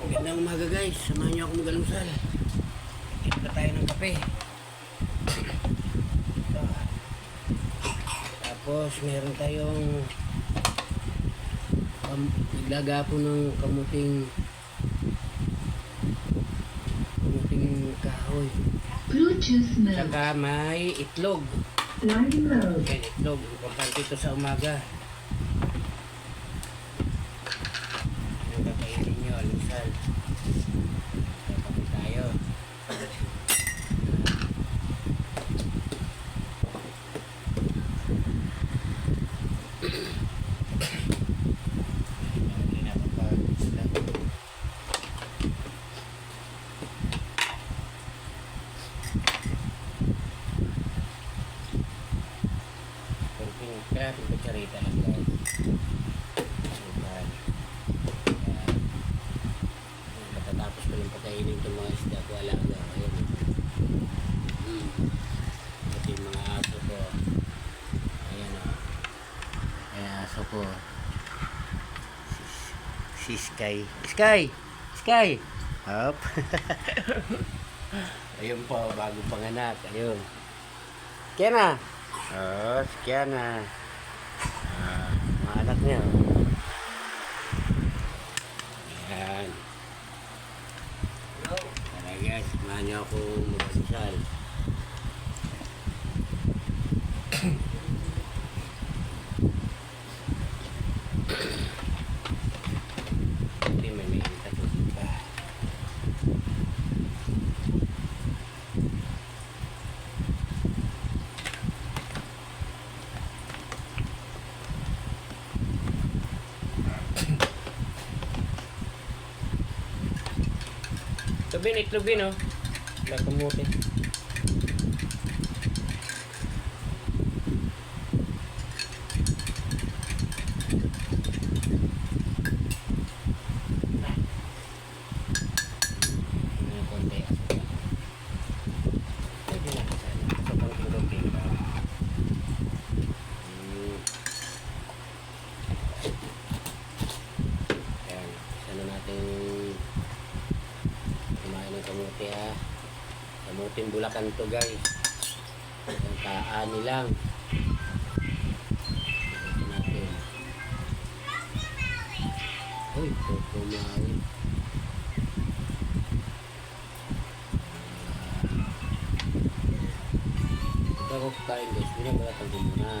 Magandang umaga guys, samahan niyo ako mag-almusal. Ikit pa tayo ng kape. Ito. Tapos meron tayong naglagapo ng kamuting kahoy. Bluetooth mode. Saka may itlog. Learning mode. Yan, itlog. Importante ito sa umaga. Yung kakainin nyo, almusal. Kape tayo. Hindi na kapag-isla. Kaya yung kutsarita lang guys. Ayan. Matatapos ko lang pagkainin itong mga isda ko alaga. Ayan. Ito yung mga aso ko. Ayan o. Ayan aso ko. Si Sky. Sky! Hop. Ayun po, bagong panganak. Ayun. Kaya na. Oh, kaya na. Mga anak niya. Ayan. Tara guys, samahan niyo ako mag-asal. Hindi may mainit ako pa. Itlubin oh. Wala kamuti. Konti. Pwede na kasi. Ito pang kilopin pa. Ayan. Sana natin kumain ng kamuti ha. Kamuting Bulacan to guys. Ang kaani lang. Ito natin. Uy, kumain. Ito ako kain guys. Binang wala tang muna.